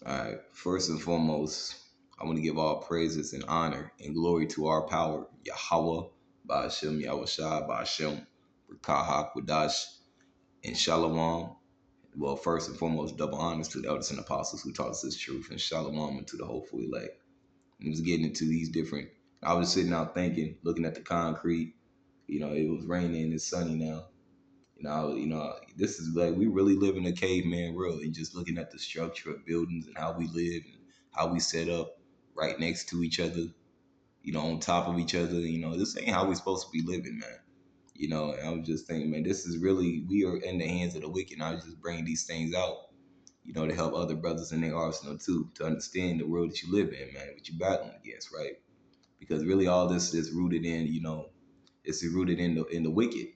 All right. First and foremost, I want to give all praises and honor and glory to our power, Yahweh, Ba'ashem, Yahushua, Ba'ashem, Rakah, Kwadash, and Shalom. Well, first and foremost, double honors to the elders and apostles who taught us this truth, and Shalom and to the hopeful elect. And was getting into these different. I was sitting out thinking, looking at the concrete. It was raining. It's sunny now. This is like we really live in a caveman world, and just looking at the structure of buildings and how we live and how we set up right next to each other, on top of each other. This ain't how we supposed to be living, man. And I was just thinking, man, this is really we are in the hands of the wicked. And I was just bringing these things out, to help other brothers in their arsenal too, to understand the world that you live in, man, what you're battling against, right? Because really, all this is rooted in, it's rooted in the wicked.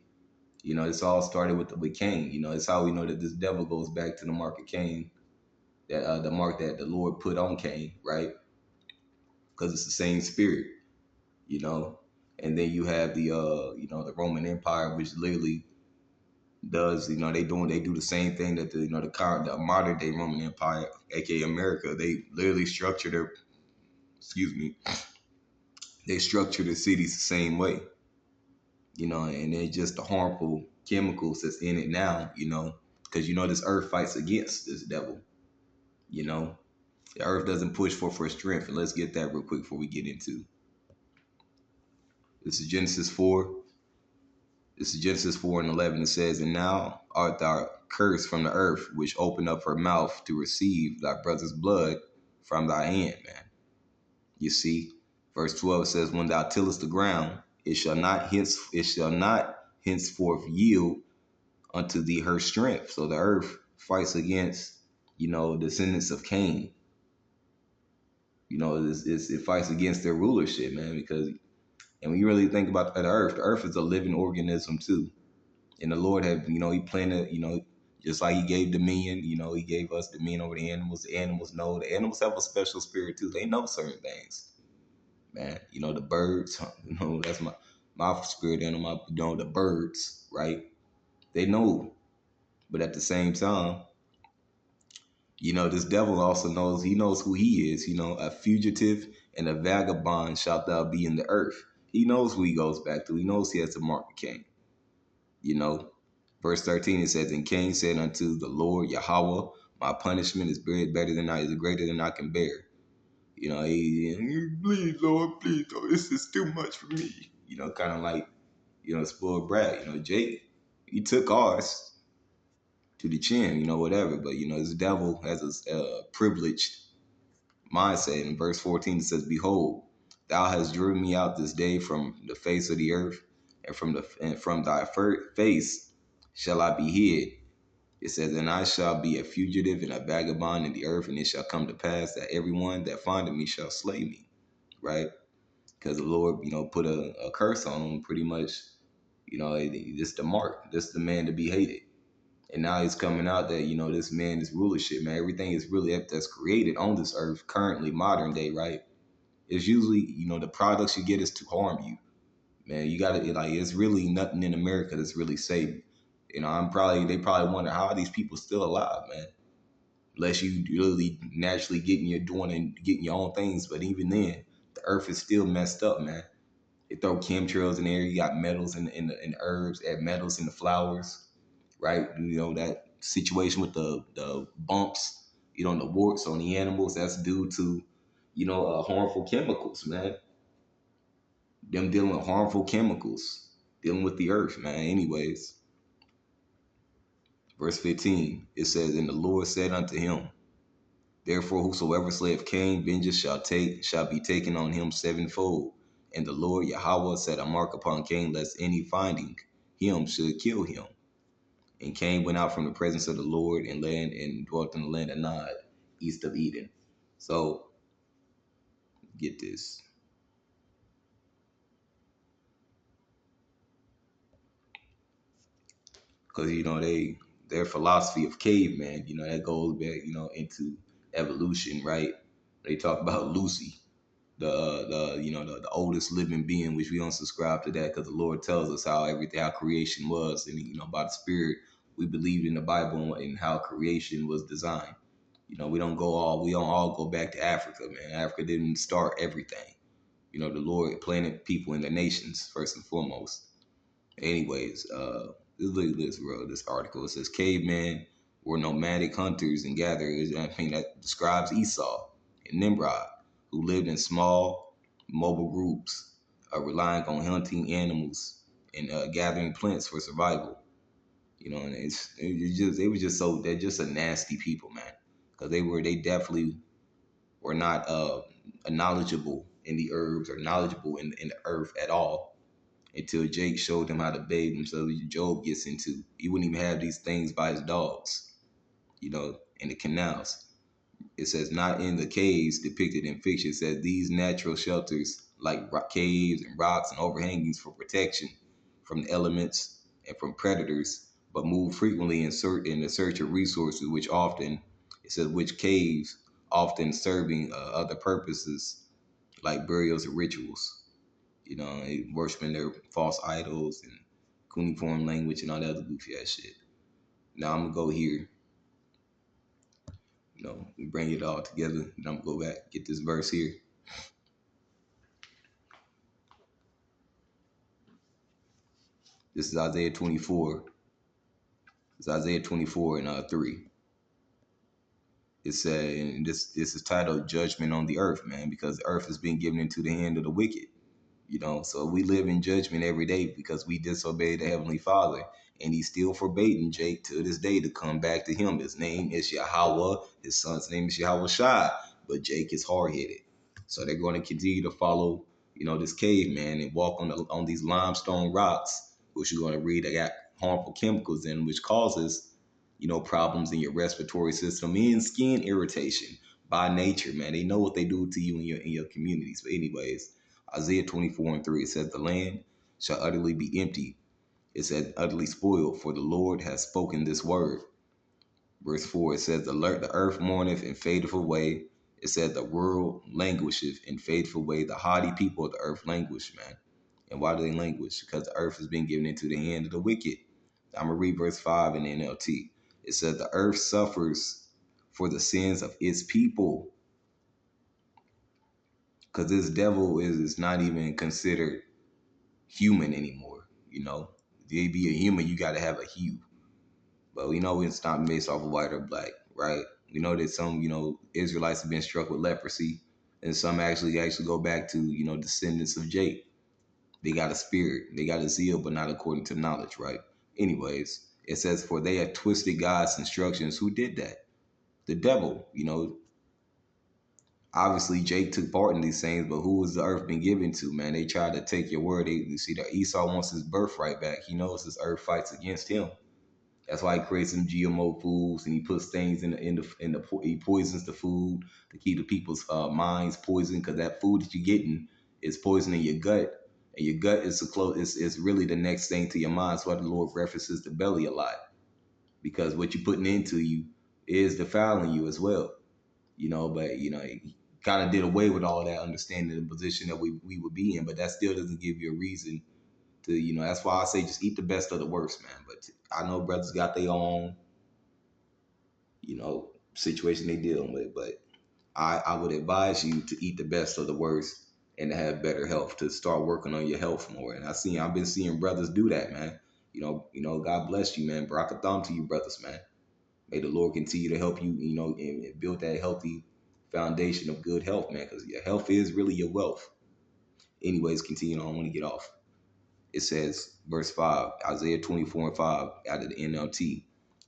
It's all started with Cain. It's how we know that this devil goes back to the mark of Cain, that the mark that the Lord put on Cain, right? Because it's the same spirit, you know. And then you have the Roman Empire, which literally does, they do the same thing that the modern day Roman Empire, aka America, they literally structure their, excuse me, they structure the cities the same way, and it's just the harmful chemicals that's in it now, because this earth fights against this devil, you know. The earth doesn't push for strength. And let's get that real quick before we get into this. Is Genesis 4. This is Genesis 4 and 11. It says, "And now art thou cursed from the earth, which opened up her mouth to receive thy brother's blood from thy hand," man. You see, verse 12 says, "When thou tillest the ground, it shall not henceforth yield unto thee her strength." So the earth fights against, descendants of Cain. It fights against their rulership, man, because, and when you really think about the earth is a living organism too. And the Lord had, he planted, just like he gave dominion, he gave us dominion over the animals. The animals know, the animals have a special spirit too. They know certain things, man. The birds, that's my spirit animal, the birds, right? They know. But at the same time, this devil also knows, he knows who he is, a fugitive and a vagabond shalt thou be in the earth. He knows who he goes back to. He knows he has to mark the king, you know. Verse 13, it says, "And Cain said unto the Lord Yahweh, my punishment is is greater than I can bear." Please, Lord, please, Lord, this is too much for me. Kind of like, spoiled brat. Jake, he took ours to the chin, whatever. But, this devil has a privileged mindset. In verse 14, it says, "Behold, thou hast driven me out this day from the face of the earth, and from thy face shall I be hid." It says, "And I shall be a fugitive and a vagabond in the earth, and it shall come to pass that everyone that findeth me shall slay me." Right? Because the Lord, put a curse on him, pretty much. This the mark. This the man to be hated. And now he's coming out that, this man is rulership, man. Everything is really that's created on this earth currently, modern day, right? It's usually, the products you get is to harm you, man. You gotta, like, it's really nothing in America that's really safe. They probably wonder how are these people still alive, man. Unless you really naturally doing and getting your own things. But even then, the earth is still messed up, man. They throw chemtrails in there. You got metals in the herbs, add metals in the flowers, right? That situation with the bumps, and the warts on the animals. That's due to, harmful chemicals, man. Them dealing with harmful chemicals, dealing with the earth, man. Anyways, verse 15, it says, "And the Lord said unto him, Therefore whosoever slayeth Cain, vengeance shall be taken on him sevenfold. And the Lord Yahweh set a mark upon Cain, lest any finding him should kill him. And Cain went out from the presence of the Lord and dwelt in the land of Nod, east of Eden." So get this. Because their philosophy of caveman, that goes back, into evolution, right? They talk about Lucy, the oldest living being, which we don't subscribe to that, because the Lord tells us how creation was, and by the Spirit we believed in the Bible and how creation was designed. We don't all go back to Africa, man. Africa didn't start everything. The Lord planted people in the nations first and foremost. Anyways, look at this, bro. This article, it says cavemen were nomadic hunters and gatherers. And I think that describes Esau and Nimrod, who lived in small, mobile groups, relying on hunting animals and gathering plants for survival. And they were just so they're just a nasty people, man, because they definitely were not knowledgeable in the herbs or knowledgeable in the earth at all until Jake showed him how to bathe himself. Job gets into he wouldn't even have these things by his dogs, in the canals. It says not in the caves depicted in fiction. It says these natural shelters like caves and rocks and overhangings for protection from the elements and from predators, but move frequently in the search of resources, which caves often serving other purposes like burials and rituals. Worshiping their false idols and cuneiform language and all that other goofy ass shit. Now I'm gonna go here, we bring it all together, and I'm gonna go back, get this verse here. This is Isaiah 24. It's Isaiah 24 and 3. It said, and this is titled Judgment on the Earth, man, because the earth has been given into the hand of the wicked. So we live in judgment every day because we disobey the Heavenly Father. And he's still forbidding Jake to this day to come back to him. His name is Yahweh. His son's name is Yahweh Shai. But Jake is hard headed. So they're going to continue to follow, this caveman and walk on these limestone rocks, which you're going to read. They got harmful chemicals in, which causes, problems in your respiratory system and skin irritation by nature, man. They know what they do to you in your communities. But anyways, Isaiah 24 and 3, it says, the land shall utterly be empty. It said, utterly spoiled, for the Lord has spoken this word. Verse 4, it says, the earth mourneth and fadeth away. It said, the world languisheth and fadeth away. The haughty people of the earth languish, man. And why do they languish? Because the earth has been given into the hand of the wicked. I'm going to read verse 5 in the NLT. It said, the earth suffers for the sins of its people. Because this devil is not even considered human anymore. To be a human, you got to have a hue. But we know it's not based off of white or black, right? We know that some, Israelites have been struck with leprosy, and some actually go back to, descendants of Jake. They got a spirit, they got a zeal, but not according to knowledge, right? Anyways, it says, for they have twisted God's instructions. Who did that? The devil. Obviously Jake took part in these things, but who was the earth been given to, man? They tried to take your word. You see that Esau wants his birthright back. He knows this earth fights against him. That's why he creates some GMO foods and he puts things he poisons the food to keep the people's minds poisoned, because that food that you're getting is poisoning your gut, and your gut is really the next thing to your mind. That's why the Lord references the belly a lot, because what you're putting into you is defiling you as well. But he kind of did away with all that, understanding the position that we would be in, but that still doesn't give you a reason to, that's why I say just eat the best of the worst, man. But I know brothers got their own, situation they dealing with, but I would advise you to eat the best of the worst and to have better health, to start working on your health more. And I've been seeing brothers do that, man. God bless you, man. Barakathon to you, brothers, man. May the Lord continue to help you, and build that healthy foundation of good health, man, because your health is really your wealth. Anyways, continue on. I want to get off. It says, verse 5, Isaiah 24 and 5, out of the NLT.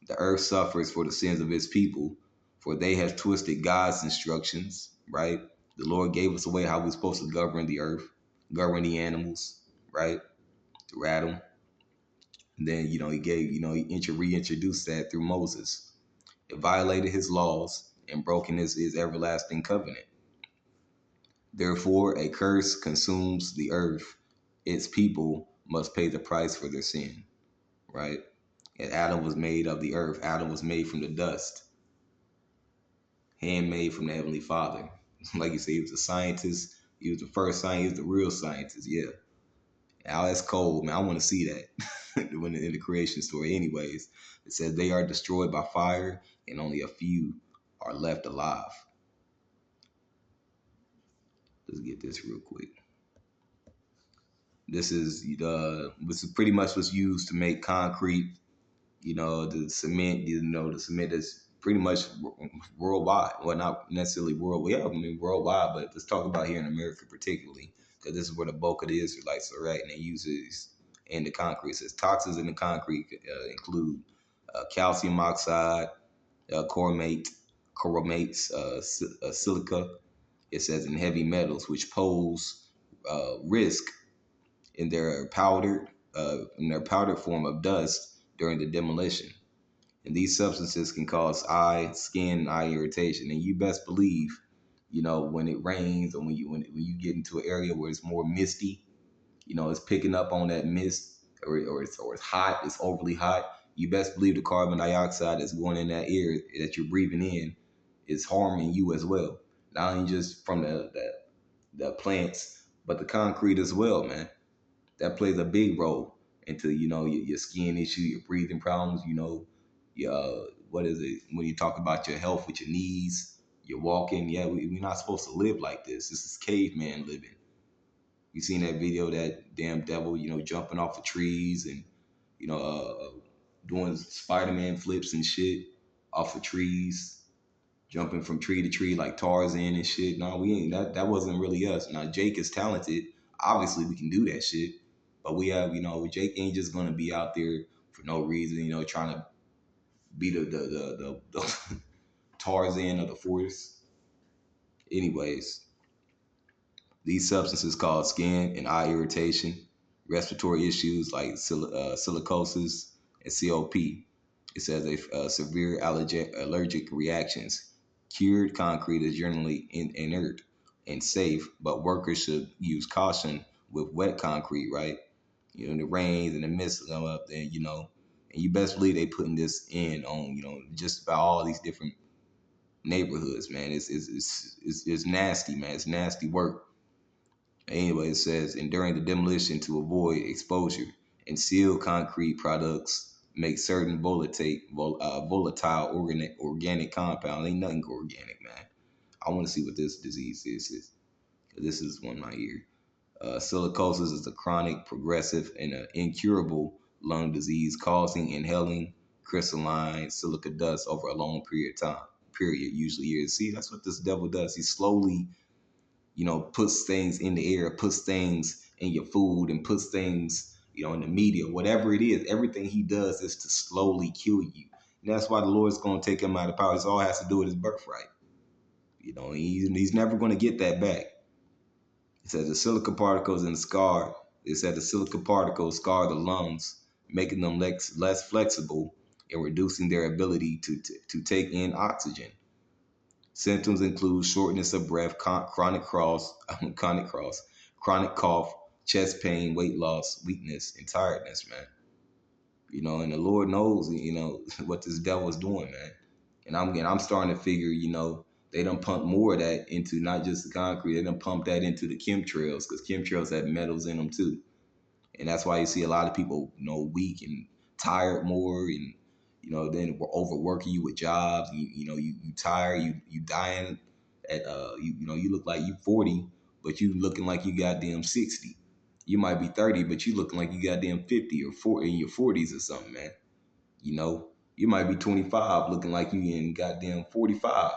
The earth suffers for the sins of its people, for they have twisted God's instructions, right? The Lord gave us a way how we're supposed to govern the earth, govern the animals, right? Through Adam. And then, he reintroduced that through Moses. It violated his laws and broken his everlasting covenant. Therefore, a curse consumes the earth. Its people must pay the price for their sin, right? And Adam was made of the earth. Adam was made from the dust, handmade from the Heavenly Father. Like you say, he was a scientist. He was the first scientist, the real scientist, yeah. Now that's cold, man. I want to see that when in the creation story. Anyways, it says they are destroyed by fire, and only a few are left alive. Let's get this real quick. This is pretty much what's used to make concrete. The cement is pretty much worldwide. Well, not necessarily worldwide. Yeah, I mean worldwide, but let's talk about here in America particularly, because this is where the bulk of the Israelites are at, and they use this in the concrete. It says toxins in the concrete include calcium oxide, chromate, chromates, silica. It says in heavy metals, which pose risk in their powdered form of dust during the demolition. And these substances can cause skin, and eye irritation. And you best believe, when it rains or when you get into an area where it's more misty, it's picking up on that mist, or it's hot, it's overly hot. You best believe the carbon dioxide that's going in that air that you're breathing in is harming you as well. Not only just from the plants, but the concrete as well, man. That plays a big role into your skin issue, your breathing problems. Your what is it when you talk about your health with your knees, your walking? Yeah, we're not supposed to live like this. This is caveman living. You seen that video, that damn devil, jumping off of trees and doing Spider-Man flips and shit off of trees, jumping from tree to tree like Tarzan and shit. No, we ain't that. That wasn't really us. Now Jake is talented. Obviously, we can do that shit. But we have, Jake ain't just gonna be out there for no reason. Trying to be the Tarzan of the forest. Anyways, these substances cause skin and eye irritation, respiratory issues like silicosis and COP. It says severe allergic reactions. Cured concrete is generally inert and safe, but workers should use caution with wet concrete, right? The rains and the mist come up, then and you best believe they putting this in on just about all these different neighborhoods, man. It's nasty, man. It's nasty work. Anyway, it says, and during the demolition to avoid exposure, and sealed concrete products make certain volatile organic compounds. Ain't nothing organic, man. I want to see what this disease is. This is one right here. Silicosis is a chronic, progressive, and incurable lung disease causing inhaling crystalline silica dust over a long period of time. Period, usually years. See, that's what this devil does. He slowly puts things in the air, puts things in your food, and puts things, in the media, whatever it is. Everything he does is to slowly kill you. And that's why the Lord's going to take him out of power. It's all has to do with his birthright. He's never going to get that back. It says the silica particles in the scar. It said the silica particles scar the lungs, making them less flexible and reducing their ability to take in oxygen. Symptoms include shortness of breath, chronic cough, chest pain, weight loss, weakness, and tiredness, man. And the Lord knows, what this devil is doing, man. And I'm starting to figure, they done pump more of that into not just the concrete, they done pump that into the chemtrails, because chemtrails have metals in them too. And that's why you see a lot of people, weak and tired more, and then we're overworking you with jobs. You tired, you dying at you look like you 40, but you looking like you goddamn 60. You might be 30, but you looking like you goddamn 50 or 40 in your 40s or something, man. You might be 25 looking like you in goddamn 45.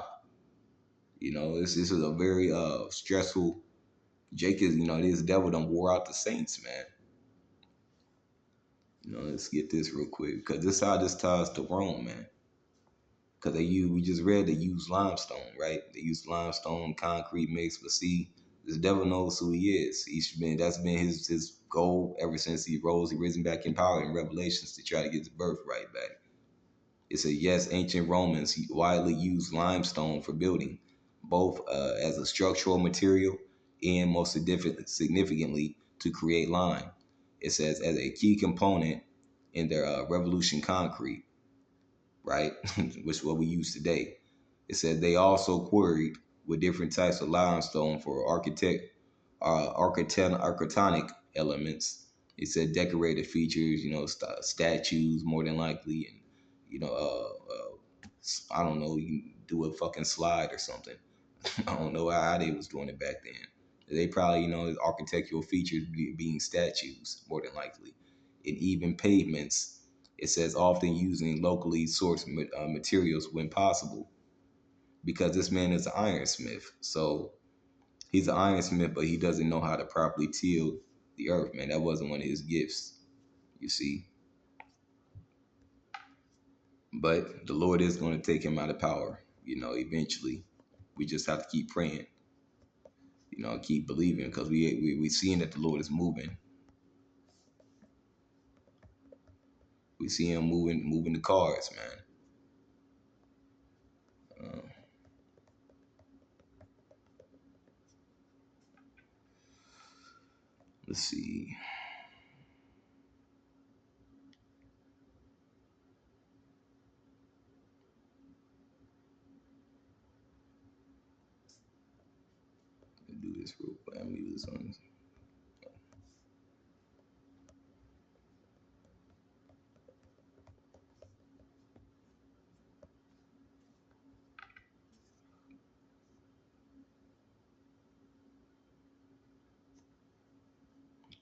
This is a very stressful. Jake is, this devil done wore out the saints, man. Let's get this real quick, because this how this ties to Rome, man. Because we just read they use limestone, right? They use limestone, concrete mix. But see, this devil knows who he is. That's been his goal ever since he risen back in power in Revelations, to try to get his birthright back. It says, yes, ancient Romans widely used limestone for building, both as a structural material and most significantly to create lime. It says as a key component in their revolution concrete, right? Which is what we use today. It says they also quarried with different types of limestone for architectonic elements. It said decorative features, statues more than likely, and I don't know, do a fucking slide or something. I don't know how they was doing it back then. They probably, architectural features being statues, more than likely. And even pavements, it says often using locally sourced materials when possible, because this man is an ironsmith. So he's an ironsmith, but he doesn't know how to properly till the earth, man. That wasn't one of his gifts, you see. But the Lord is going to take him out of power, eventually. We just have to keep praying, keep believing, because we seeing that the Lord is moving. We see him moving the cards, man. Uh, let's see. Let me do this real quick. Let me do this on.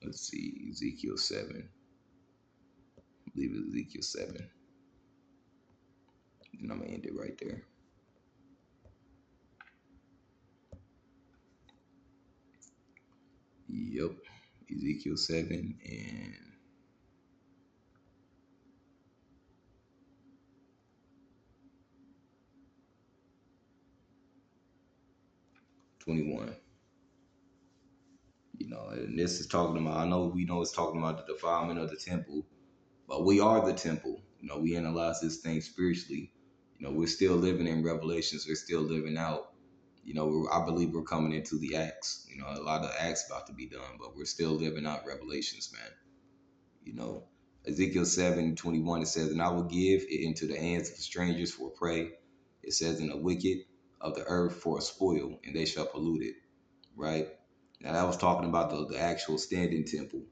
Let's see. Ezekiel 7. I believe it's Ezekiel 7. And I'm going to end it right there. Yep. Ezekiel 7 and 21. And this is talking about, I know we know it's talking about the defilement of the temple, but we are the temple. We analyze this thing spiritually. We're still living in Revelations. We're still living out. I believe we're coming into the Acts. A lot of Acts about to be done, but we're still living out Revelations, man. You know, Ezekiel 7:21, it says, "And I will give it into the hands of strangers for prey." It says, "In the wicked of the earth for a spoil, and they shall pollute it." Right? Now that was talking about the actual standing temple.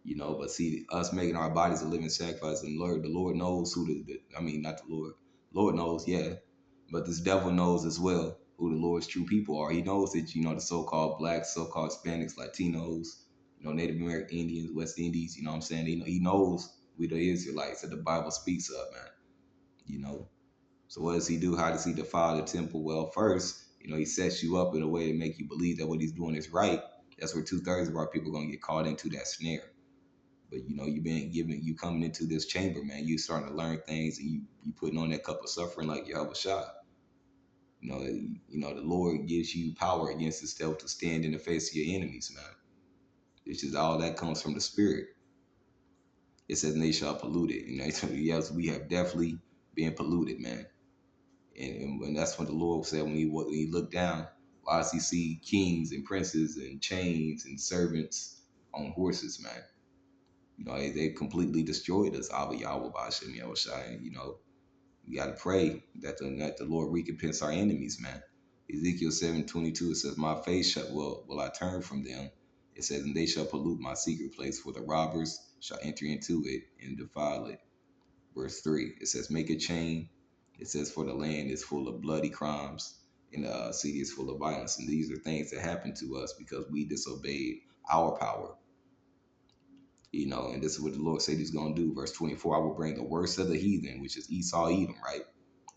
But see, us making our bodies a living sacrifice, and the Lord knows who I mean, not the Lord knows, yeah, but this devil knows as well who the Lord's true people are. He knows that, the so-called blacks, so-called Hispanics, Latinos, Native American Indians, West Indies, what I'm saying? He knows we the Israelites that the Bible speaks of, man, you know. So what does he do? How does he defile the temple? Well, first, he sets you up in a way to make you believe that what he's doing is right. That's where 2/3 of our people are going to get caught into that snare. But you been given, you coming into this chamber, man. You starting to learn things, and you putting on that cup of suffering like you have a shot. The Lord gives you power against the devil to stand in the face of your enemies, man. It's just all that comes from the Spirit. It says, "And they shall pollute it." Yes, we have definitely been polluted, man. And when that's what the Lord said when he looked down, why does he see kings and princes and chains and servants on horses, man? They completely destroyed us. Abba Yahweh Bashem Yahushai. We got to pray that the Lord recompense our enemies, man. Ezekiel 7:22, it says, "My face will I turn from them." It says, "And they shall pollute my secret place, for the robbers shall enter into it and defile it." Verse 3, it says, "Make a chain." It says, "For the land is full of bloody crimes, and the city is full of violence." And these are things that happen to us because we disobeyed our power. And this is what the Lord said he's going to do. Verse 24, "I will bring the worst of the heathen," which is Esau, Edom, right?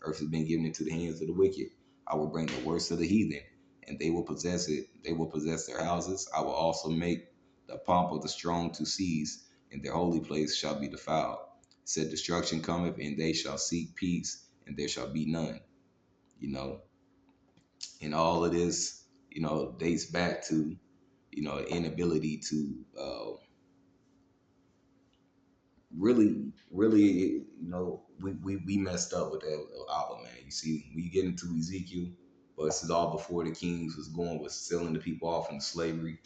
Earth has been given into the hands of the wicked. "I will bring the worst of the heathen, and they will possess it. They will possess their houses. I will also make the pomp of the strong to cease, and their holy place shall be defiled. Said, destruction cometh, and they shall seek peace, and there shall be none." You know, and all of this, dates back to, inability to really, we messed up with that album, man. You see, when you get into Ezekiel, but this is all before the kings was selling the people off into slavery,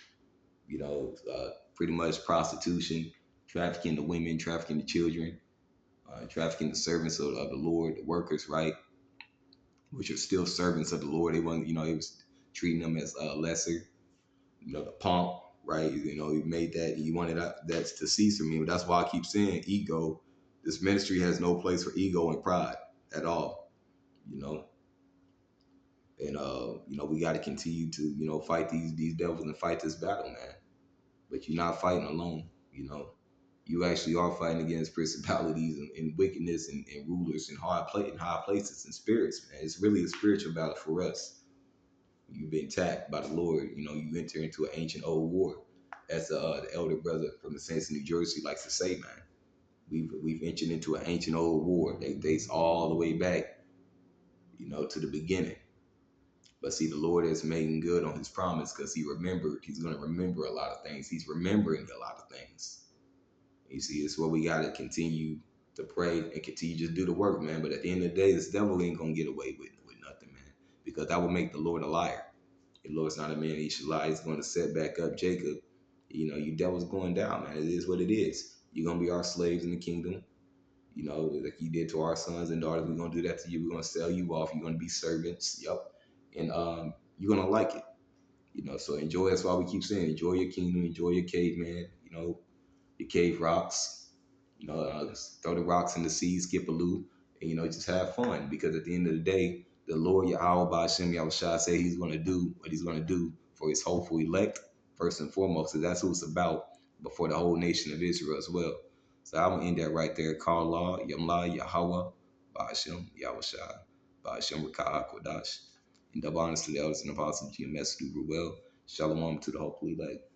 pretty much prostitution, trafficking the women, trafficking the children, trafficking the servants of the Lord, the workers, right? Which are still servants of the Lord. They wasn't, he was treating them as lesser, the pomp, right? He made that, he wanted that to cease from me. But that's why I keep saying ego. This ministry has no place for ego and pride at all, you know. And we got to continue to fight these devils and fight this battle, man. But you're not fighting alone. You actually are fighting against principalities and wickedness and rulers and high places and spirits, man. It's really a spiritual battle for us. You've been tapped by the Lord. You enter into an ancient old war, as the elder brother from the Saints of New Jersey likes to say, man. We've entered into an ancient old war that dates all the way back, to the beginning. But see, the Lord is making good on His promise because He remembered. He's going to remember a lot of things. He's remembering a lot of things. You see, it's where we got to continue to pray and continue to just do the work, man. But at the end of the day, this devil ain't going to get away with nothing, man, because that would make the Lord a liar. The Lord's not a man he should lie. He's going to set back up Jacob. You devil's going down, man. It is what it is. You're going to be our slaves in the kingdom. Like you did to our sons and daughters. We're going to do that to you. We're going to sell you off. You're going to be servants. Yep. And you're going to like it. So enjoy. That's why we keep saying, enjoy your kingdom, enjoy your caveman, your cave rocks, just throw the rocks in the sea, skip a loop, and, just have fun. Because at the end of the day, the Lord Yahweh Ba'Shem Yahushua said He's going to do what He's going to do for His hopeful elect, first and foremost. So that's who it's about, but for the whole nation of Israel as well. So I'm going to end that right there. Call law, Yamla, Yahweh, Ba'Shem Yahushua, Ba'Shem Rakah Kodash. And double honors to the elders and apostles, GMS, do real well. Shalom to the hopefully elect.